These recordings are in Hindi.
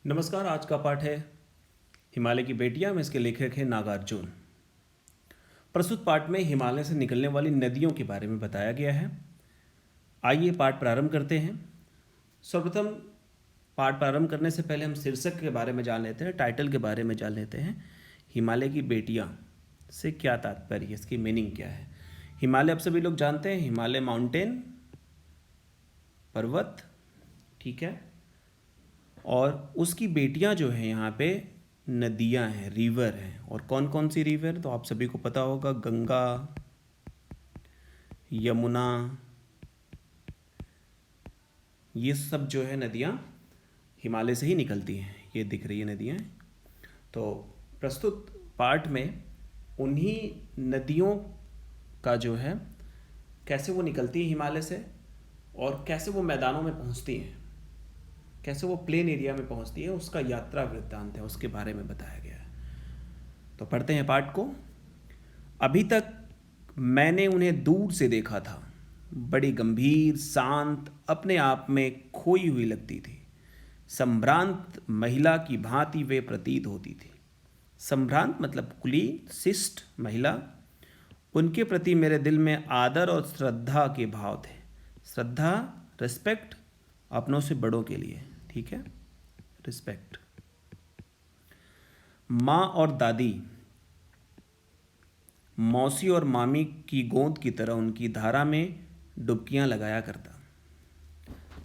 नमस्कार। आज का पाठ है हिमालय की बेटियां में इसके लेखक हैं नागार्जुन। प्रस्तुत पाठ में हिमालय से निकलने वाली नदियों के बारे में बताया गया है। आइए पाठ प्रारंभ करते हैं। सर्वप्रथम पाठ प्रारंभ करने से पहले हम शीर्षक के बारे में जान लेते हैं, टाइटल के बारे में जान लेते हैं। हिमालय की बेटियां से क्या तात्पर्य है, इसकी मीनिंग क्या है। हिमालय आप सभी लोग जानते हैं, हिमालय माउंटेन, पर्वत, ठीक है। और उसकी बेटियां जो हैं यहाँ पे नदियां हैं, रिवर हैं। और कौन कौन सी रिवर, तो आप सभी को पता होगा, गंगा, यमुना, ये सब जो है नदियां हिमालय से ही निकलती हैं। ये दिख रही है नदियां। तो प्रस्तुत पाठ में उन्हीं नदियों का जो है कैसे वो निकलती है हिमालय से और कैसे वो मैदानों में पहुंचती हैं, कैसे वो प्लेन एरिया में पहुंचती है, उसका यात्रा वृत्तांत है, उसके बारे में बताया गया है। तो पढ़ते हैं पाठ को। अभी तक मैंने उन्हें दूर से देखा था। बड़ी गंभीर, शांत, अपने आप में खोई हुई लगती थी। संभ्रांत महिला की भांति वे प्रतीत होती थी। संभ्रांत मतलब कुलीन, शिष्ट महिला। उनके प्रति मेरे दिल में आदर और श्रद्धा के भाव थे। श्रद्धा, रिस्पेक्ट, अपनों से बड़ों के लिए, ठीक है, रिस्पेक्ट। माँ और दादी, मौसी और मामी की गोद की तरह उनकी धारा में डुबकियां लगाया करता।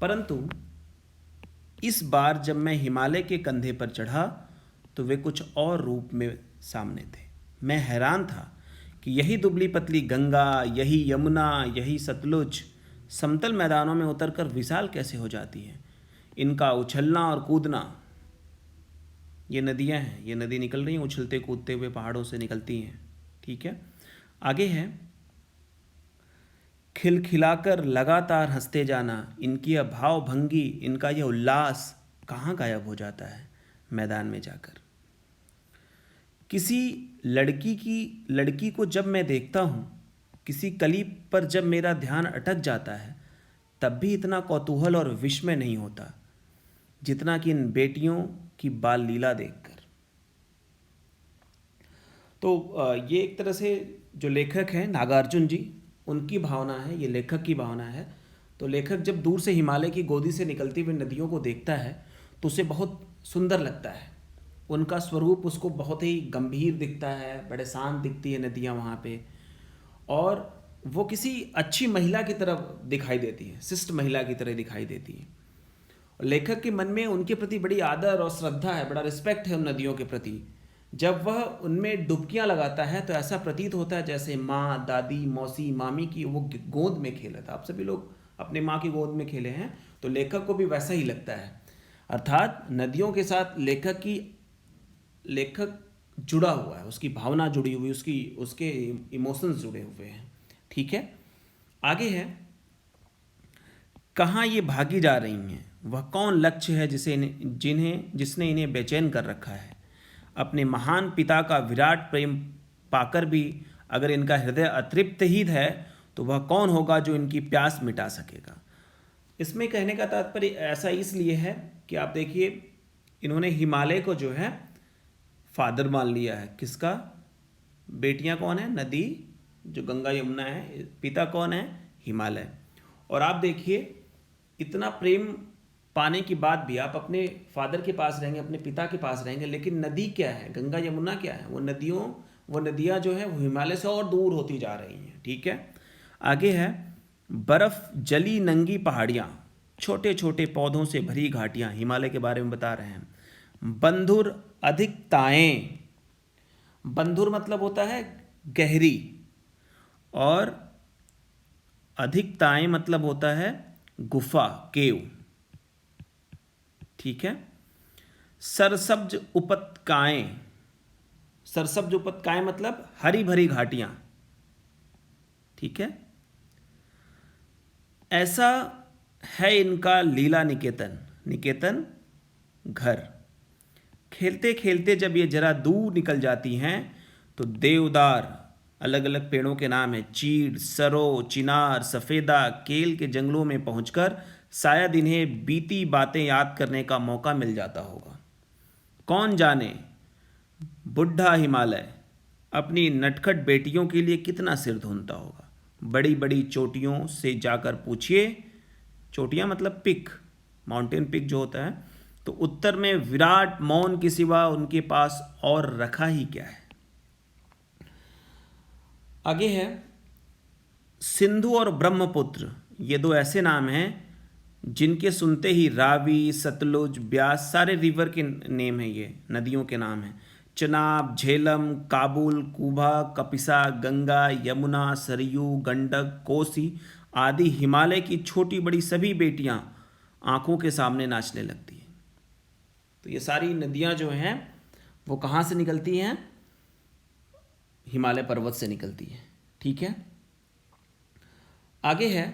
परंतु इस बार जब मैं हिमालय के कंधे पर चढ़ा तो वे कुछ और रूप में सामने थे। मैं हैरान था कि यही दुबली पतली गंगा, यही यमुना, यही सतलुज समतल मैदानों में उतरकर विशाल कैसे हो जाती है। इनका उछलना और कूदना, ये नदियां हैं, ये नदी निकल रही हैं, उछलते कूदते हुए पहाड़ों से निकलती हैं, ठीक है। आगे है, खिलखिलाकर लगातार हंसते जाना, इनकी यह भाव भंगी, इनका यह उल्लास कहाँ गायब हो जाता है मैदान में जाकर। किसी लड़की को जब मैं देखता हूँ, किसी कली पर जब मेरा ध्यान अटक जाता है, तब भी इतना कौतूहल और विस्मय नहीं होता जितना कि इन बेटियों की बाल लीला देखकर। तो ये एक तरह से जो लेखक हैं नागार्जुन जी, उनकी भावना है, ये लेखक की भावना है। तो लेखक जब दूर से हिमालय की गोदी से निकलती हुई नदियों को देखता है तो उसे बहुत सुंदर लगता है। उनका स्वरूप उसको बहुत ही गंभीर दिखता है, बड़े शांत दिखती है नदियाँ वहाँ पे। और वो किसी अच्छी महिला की तरह दिखाई देती है, शिष्ट महिला की तरह दिखाई देती है। और लेखक के मन में उनके प्रति बड़ी आदर और श्रद्धा है, बड़ा रिस्पेक्ट है उन नदियों के प्रति। जब वह उनमें डुबकियां लगाता है तो ऐसा प्रतीत होता है जैसे माँ, दादी, मौसी, मामी की वो गोद में खेला था। आप सभी लोग अपने माँ की गोद में खेले हैं, तो लेखक को भी वैसा ही लगता है। अर्थात नदियों के साथ लेखक जुड़ा हुआ है, उसकी भावना जुड़ी हुई, उसके इमोशंस जुड़े हुए हैं, ठीक है। आगे है, कहाँ ये भागी जा रही हैं, वह कौन लक्ष्य है जिसने इन्हें बेचैन कर रखा है। अपने महान पिता का विराट प्रेम पाकर भी अगर इनका हृदय अतृप्त ही है तो वह कौन होगा जो इनकी प्यास मिटा सकेगा। इसमें कहने का तात्पर्य ऐसा इसलिए है कि आप देखिए, इन्होंने हिमालय को जो है फादर मान लिया है। किसका? बेटियां कौन है? नदी, जो गंगा यमुना है। पिता कौन है? हिमालय। और आप देखिए, इतना प्रेम पाने के बाद भी आप अपने फादर के पास रहेंगे, अपने पिता के पास रहेंगे, लेकिन नदी क्या है, गंगा यमुना क्या है, वो नदियाँ जो है वो हिमालय से और दूर होती जा रही हैं, ठीक है। आगे है, बर्फ जली नंगी पहाड़ियाँ, छोटे छोटे पौधों से भरी घाटियाँ, हिमालय के बारे में बता रहे हैं। बंधुर अधिकताएं, बंधुर मतलब होता है गहरी, और अधिकताएं मतलब होता है गुफा, केव, ठीक है। सरसब्ज उपत्यकाएं, सरसब्ज उपत्यकाएं मतलब हरी भरी घाटियां, ठीक है। ऐसा है इनका लीला निकेतन, निकेतन घर। खेलते खेलते जब ये जरा दूर निकल जाती हैं तो देवदार, अलग अलग पेड़ों के नाम है, चीड़, सरो, चिनार, सफ़ेदा, केल के जंगलों में पहुंचकर शायद इन्हें बीती बातें याद करने का मौका मिल जाता होगा। कौन जाने बुढ़ा हिमालय अपनी नटखट बेटियों के लिए कितना सिर धुनता होगा। बड़ी बड़ी चोटियों से जाकर पूछिए, चोटियाँ मतलब पिक, माउंटेन पिक जो होता है, तो उत्तर में विराट मौन के सिवा उनके पास और रखा ही क्या है। आगे है सिंधु और ब्रह्मपुत्र, ये दो ऐसे नाम हैं जिनके सुनते ही रावी, सतलुज, ब्यास सारे रिवर के नेम हैं, ये नदियों के नाम हैं। चनाब, झेलम, काबुल, कुबा, कपिसा, गंगा, यमुना, सरयू, गंडक, कोसी आदि हिमालय की छोटी बड़ी सभी बेटियां आंखों के सामने नाचने लगती हैं। तो ये सारी नदियां जो हैं वो कहाँ से निकलती हैं? हिमालय पर्वत से निकलती हैं। ठीक है, आगे है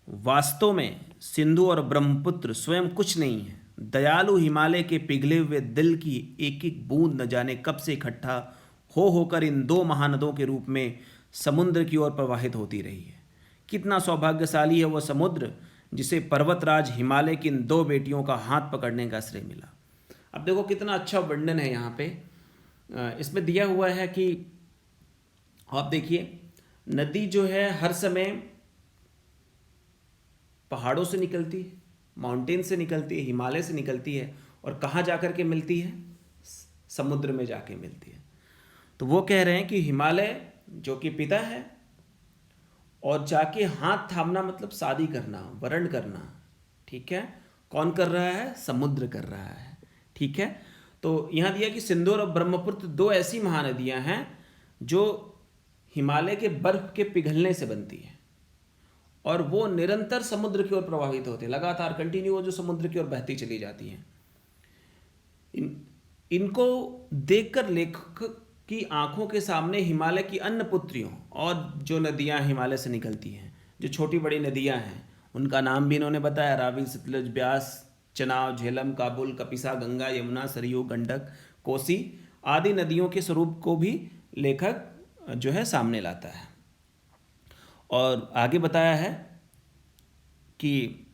वास्तव में सिंधु और ब्रह्मपुत्र स्वयं कुछ नहीं है। दयालु हिमालय के पिघले हुए दिल की एक एक बूंद न जाने कब से इकट्ठा होकर इन दो महानदों के रूप में समुद्र की ओर प्रवाहित होती रही है। कितना सौभाग्यशाली है वह समुद्र जिसे पर्वतराज हिमालय की इन दो बेटियों का हाथ पकड़ने का श्रेय मिला। अब देखो कितना अच्छा वर्णन है यहाँ पे। इसमें दिया हुआ है कि आप देखिए, नदी जो है हर समय पहाड़ों से निकलती है, माउंटेन से निकलती है, हिमालय से निकलती है, और कहाँ जाकर के मिलती है? समुद्र में जाके मिलती है। तो वो कह रहे हैं कि हिमालय जो कि पिता है, और जाके हाथ थामना मतलब शादी करना, वरण करना। ठीक है, कौन कर रहा है? समुद्र कर रहा है। ठीक है, तो यहाँ दिया कि सिंधु और ब्रह्मपुत्र दो ऐसी महानदियाँ हैं जो हिमालय के बर्फ के पिघलने से बनती है, और वो निरंतर समुद्र की ओर प्रवाहित होते हैं, लगातार कंटिन्यू जो समुद्र की ओर बहती चली जाती हैं। इनको देखकर लेखक की आंखों के सामने हिमालय की अन्य पुत्रियों और जो नदियां हिमालय से निकलती हैं, जो छोटी बड़ी नदियां हैं, उनका नाम भी इन्होंने बताया, रावी, सतलुज, ब्यास, चनाव, झेलम, काबुल, कपिसा, गंगा, यमुना, सरयू, गंडक, कोसी आदि नदियों के स्वरूप को भी लेखक जो है सामने लाता है। और आगे बताया है कि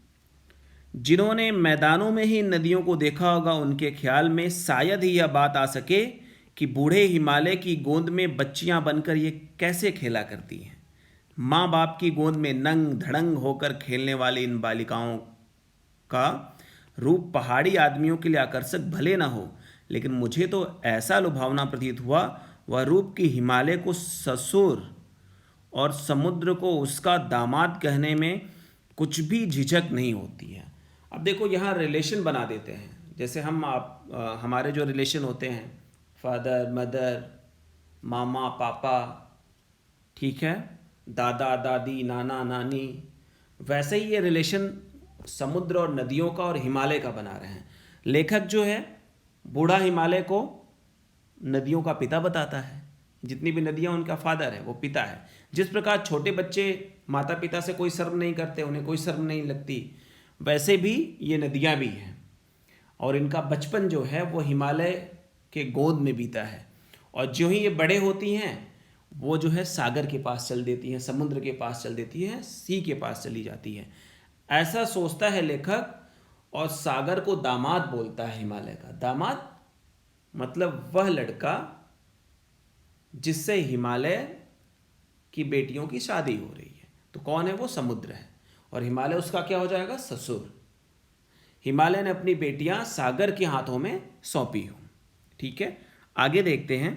जिन्होंने मैदानों में ही नदियों को देखा होगा उनके ख्याल में शायद ही यह बात आ सके कि बूढ़े हिमालय की गोंद में बच्चियां बनकर ये कैसे खेला करती हैं। माँ बाप की गोंद में नंग धड़ंग होकर खेलने वाली इन बालिकाओं का रूप पहाड़ी आदमियों के लिए आकर्षक भले ना हो, लेकिन मुझे तो ऐसा लुभावना प्रतीत हुआ वह रूप कि हिमालय को ससुर और समुद्र को उसका दामाद कहने में कुछ भी झिझक नहीं होती है। अब देखो यहाँ रिलेशन बना देते हैं, जैसे हमारे जो रिलेशन होते हैं, फादर मदर, मामा पापा, ठीक है, दादा दादी, नाना नानी, वैसे ही ये रिलेशन समुद्र और नदियों का और हिमालय का बना रहे हैं। लेखक जो है बूढ़ा हिमालय को नदियों का पिता बताता है, जितनी भी नदियाँ उनका फादर है, वो पिता है। जिस प्रकार छोटे बच्चे माता पिता से कोई शर्म नहीं करते, उन्हें कोई शर्म नहीं लगती, वैसे भी ये नदियाँ भी हैं, और इनका बचपन जो है वो हिमालय के गोद में बीता है, और जो ही ये बड़े होती हैं वो जो है सागर के पास चल देती हैं, समुद्र के पास चल देती हैं, सी के पास चली जाती हैं। ऐसा सोचता है लेखक, और सागर को दामाद बोलता है हिमालय का। दामाद मतलब वह लड़का जिससे हिमालय की बेटियों की शादी हो रही है। तो कौन है वो? समुद्र है, और हिमालय उसका क्या हो जाएगा? ससुर। हिमालय ने अपनी बेटियां सागर के हाथों में सौंपी हो। ठीक है, आगे देखते हैं।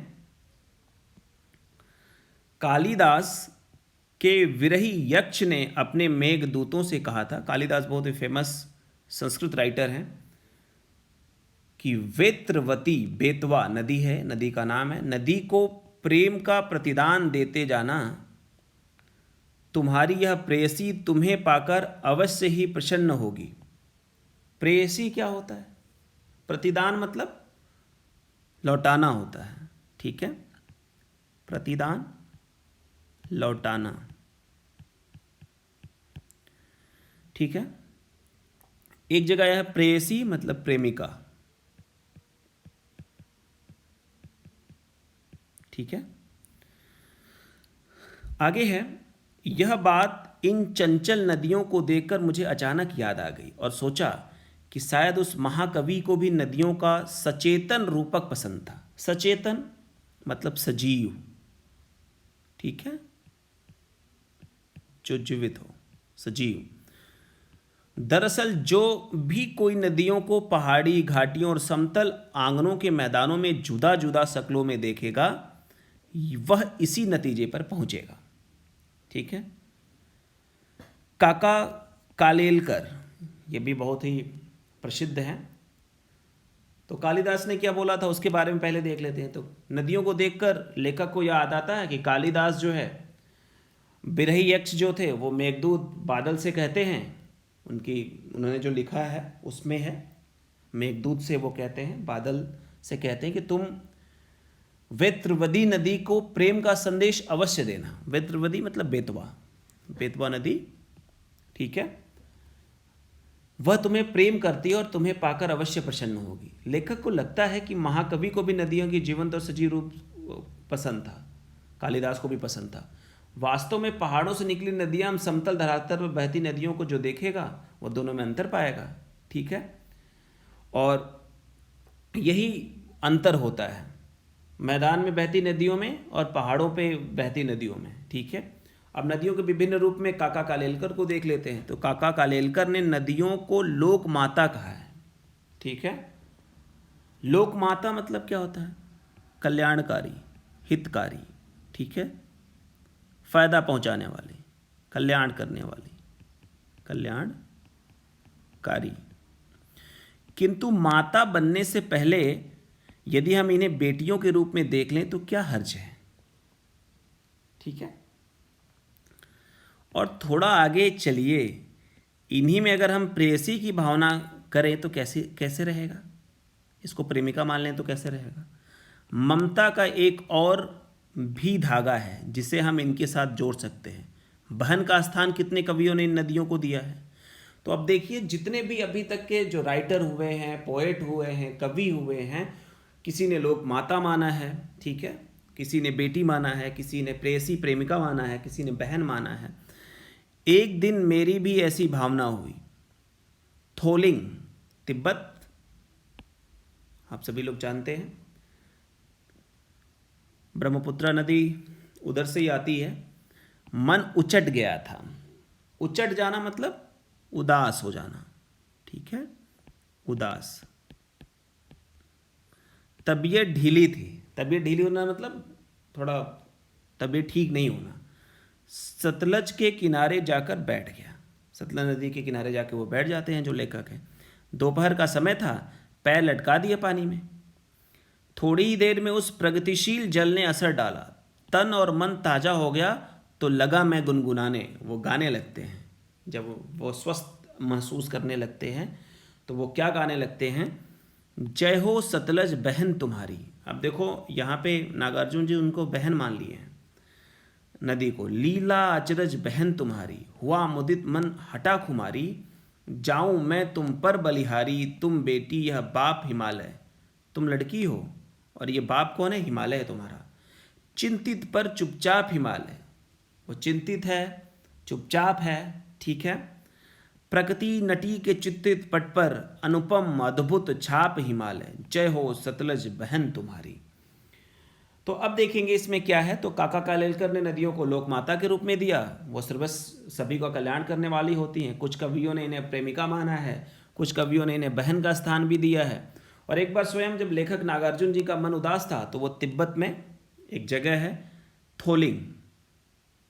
कालिदास के विरही यक्ष ने अपने मेघदूतों से कहा था, कालिदास बहुत ही फेमस संस्कृत राइटर हैं, कि वेत्रवती, बेतवा नदी है, नदी का नाम है, नदी को प्रेम का प्रतिदान देते जाना, तुम्हारी यह प्रेयसी तुम्हें पाकर अवश्य ही प्रसन्न होगी। प्रेयसी क्या होता है? प्रतिदान मतलब लौटाना होता है। ठीक है, प्रतिदान लौटाना। ठीक है, एक जगह यह प्रेयसी मतलब प्रेमिका। ठीक है, आगे है, यह बात इन चंचल नदियों को देखकर मुझे अचानक याद आ गई और सोचा कि शायद उस महाकवि को भी नदियों का सचेतन रूपक पसंद था। सचेतन मतलब सजीव, ठीक है, जो जीवित हो, सजीव। दरअसल जो भी कोई नदियों को पहाड़ी, घाटियों और समतल आंगनों के मैदानों में जुदा जुदा शक्लों में देखेगा, वह इसी नतीजे पर पहुंचेगा, ठीक है। काका कालेलकर, ये भी बहुत ही प्रसिद्ध हैं। तो कालिदास ने क्या बोला था उसके बारे में पहले देख लेते हैं। तो नदियों को देखकर लेखक को याद आता है कि कालिदास जो है, बिरही यक्ष जो थे वो मेघदूत बादल से कहते हैं, उन्होंने जो लिखा है उसमें है, मेघदूत से वो कहते हैं, बादल से कहते हैं कि तुम वेत्रवदी नदी को प्रेम का संदेश अवश्य देना। वेत्रवदी मतलब बेतवा, बेतवा नदी, ठीक है, वह तुम्हें प्रेम करती है और तुम्हें पाकर अवश्य प्रसन्न होगी। लेखक को लगता है कि महाकवि को भी नदियों की जीवंत और सजीव रूप पसंद था, कालिदास को भी पसंद था। वास्तव में पहाड़ों से निकली नदियां समतल धरातल पर बहती नदियों को जो देखेगा वो दोनों में अंतर पाएगा, ठीक है। और यही अंतर होता है मैदान में बहती नदियों में और पहाड़ों पे बहती नदियों में, ठीक है। अब नदियों के विभिन्न रूप में काका कालेलकर को देख लेते हैं। तो काका कालेलकर ने नदियों को लोक माता कहा है, ठीक है। लोक माता मतलब क्या होता है? कल्याणकारी, हितकारी, ठीक है, फायदा पहुंचाने वाली, कल्याण करने वाली, कल्याणकारी। किंतु माता बनने से पहले यदि हम इन्हें बेटियों के रूप में देख लें तो क्या हर्ज है, ठीक है। और थोड़ा आगे चलिए, इन्हीं में अगर हम प्रेयसी की भावना करें तो कैसे रहेगा? इसको प्रेमिका मान लें तो कैसे रहेगा? ममता का एक और भी धागा है जिसे हम इनके साथ जोड़ सकते हैं। बहन का स्थान कितने कवियों ने इन नदियों को दिया है। तो अब देखिए, जितने भी अभी तक के जो राइटर हुए हैं, पोएट हुए हैं, कवि हुए हैं, किसी ने लोक माता माना है, ठीक है, किसी ने बेटी माना है, किसी ने प्रेयसी प्रेमिका माना है, किसी ने बहन माना है। एक दिन मेरी भी ऐसी भावना हुई। थोलिंग, तिब्बत, आप सभी लोग जानते हैं, ब्रह्मपुत्र नदी उधर से ही आती है। मन उचट गया था। उचट जाना मतलब उदास हो जाना, ठीक है, उदास। तबीयत ढीली थी। तबीयत ढीली होना मतलब थोड़ा तबीयत ठीक नहीं होना। सतलज के किनारे जाकर बैठ गया। सतलज नदी के किनारे जाकर वो बैठ जाते हैं जो लेखक हैं। दोपहर का समय था, पैर लटका दिए पानी में। थोड़ी ही देर में उस प्रगतिशील जल ने असर डाला, तन और मन ताज़ा हो गया। तो लगा मैं गुनगुनाने, वो गाने लगते हैं। जब वो स्वस्थ महसूस करने लगते हैं तो वो क्या गाने लगते हैं? जय हो सतलज बहन तुम्हारी। अब देखो यहाँ पे नागार्जुन जी उनको बहन मान लिए हैं नदी को। लीला अचरज बहन तुम्हारी, हुआ मुदित मन हटा खुमारी। जाऊं मैं तुम पर बलिहारी, तुम बेटी यह बाप हिमालय। तुम लड़की हो और ये बाप कौन है? हिमालय है तुम्हारा। चिंतित पर चुपचाप हिमालय, वो चिंतित है, चुपचाप है, ठीक है। प्रकृति नटी के चित्तित पट पर अनुपम अद्भुत छाप हिमालय। जय हो सतलज बहन तुम्हारी। तो अब देखेंगे इसमें क्या है। तो काका कालेलकर ने नदियों को लोक माता के रूप में दिया। वो सभी का कल्याण करने वाली होती हैं। कुछ कवियों ने इन्हें प्रेमिका माना है, कुछ कवियों ने इन्हें बहन का स्थान भी दिया है। और एक बार स्वयं जब लेखक नागार्जुन जी का मन उदास था तो वो तिब्बत में एक जगह है थोलिंग,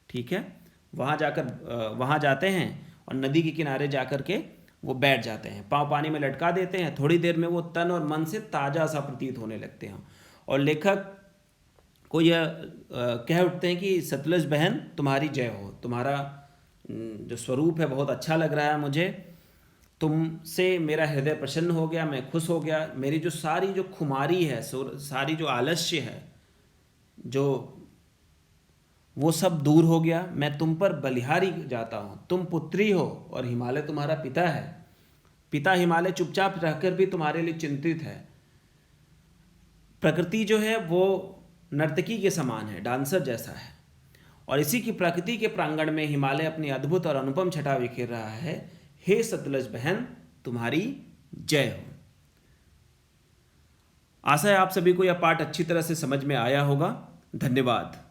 ठीक है, वहाँ जाते हैं और नदी के किनारे जाकर के वो बैठ जाते हैं, पाँव पानी में लटका देते हैं। थोड़ी देर में वो तन और मन से ताज़ा सा प्रतीत होने लगते हैं और लेखक को यह कह उठते हैं कि सतलज बहन तुम्हारी जय हो। तुम्हारा जो स्वरूप है बहुत अच्छा लग रहा है मुझे, तुमसे मेरा हृदय प्रसन्न हो गया, मैं खुश हो गया। मेरी जो सारी जो खुमारी है, सारी जो आलस्य है, जो वो सब दूर हो गया। मैं तुम पर बलिहारी जाता हूँ। तुम पुत्री हो और हिमालय तुम्हारा पिता है। पिता हिमालय चुपचाप रहकर भी तुम्हारे लिए चिंतित है। प्रकृति जो है वो नर्तकी के समान है, डांसर जैसा है। और इसी की प्रकृति के प्रांगण में हिमालय अपनी अद्भुत और अनुपम छटा बिखेर रहा है। हे सतलज बहन तुम्हारी जय हो। आशा है आप सभी को यह पाठ अच्छी तरह से समझ में आया होगा। धन्यवाद।